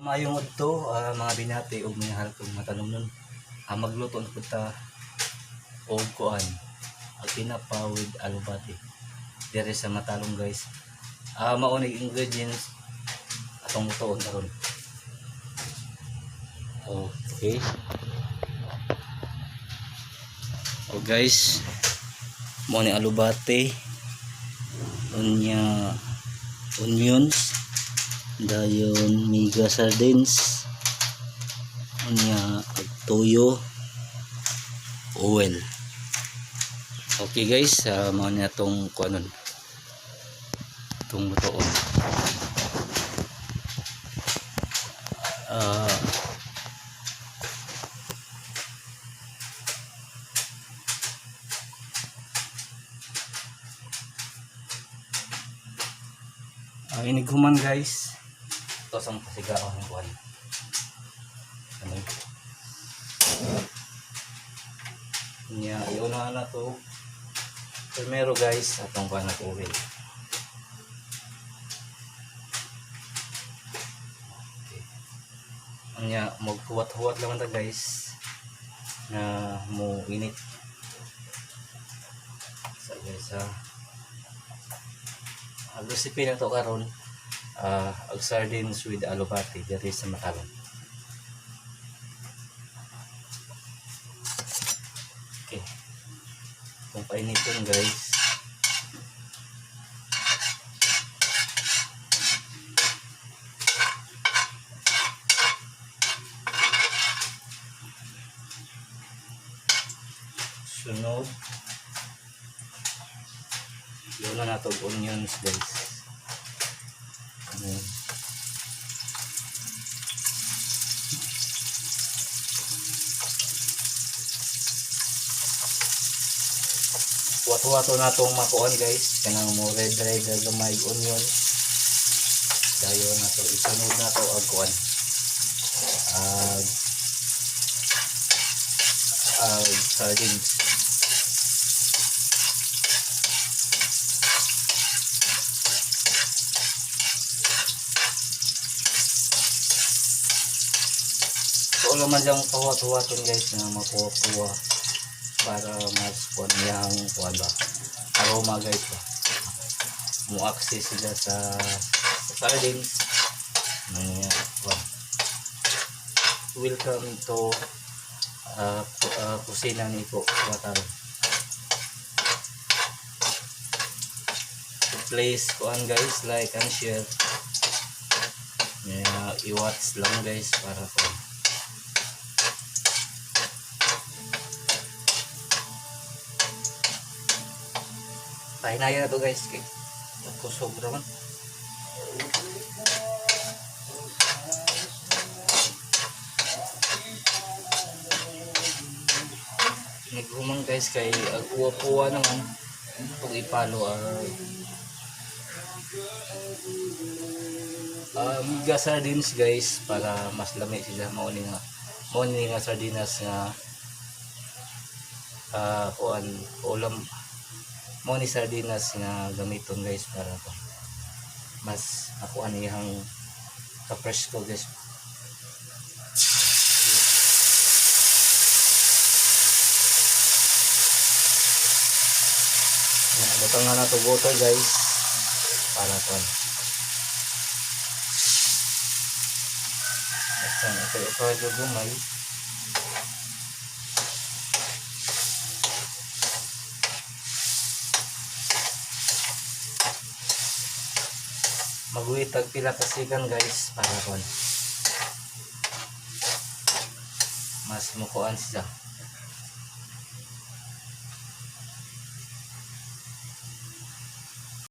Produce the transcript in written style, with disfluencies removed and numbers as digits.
Mayong udto mga binati o minahal kong matanong nun. Magluto na punta o kuan ang tinapa with alubati dire sa matalong guys. Maunig ingredients atong lutoon karon. Okay. Guys, mo ni alubati, onions, dayon miga sardines, toyo, oil. Okay guys, mo na tong kuanon, tong lutoon. Iniguman guys, ito sa pasigawan ng kuwan. Iuna na to primero guys atong kuwan na oil. Maghuwat-huwat lang ta guys na mo init sa guys. Ang recipe na to karon ang sardines with alubati diri sa matalong. Okay, kung painitin guys, sunod yun na nato onions guys. Wato-wato na itong makuan guys, kanang mo red gamay onion. Dayon na ito, isunod na ito ang kuan sardines. So ulo man diyang pahuwat-huwaton guys na makuha-kuha para mas kuan yang kuan ba aroma guys ba mo access sila sa sardines. Welcome to kusina ni po Wataro. So please kuan guys, like and share. I-watch lang guys para po pahinaya na to guys kay kusog naman. Naghumang guys kay agpuwa-puwa naman itong ipalo miga sardines guys para mas lami sila. Mauni nga sardinas nga kuan ulam mo ni sardinas nga gamiton guys para mas ako anihang ka-fresh ko guys. Butang nga na to butter guys para kon ito gumay. Magwitag pila kasigan guys para kon mas mukuan siya.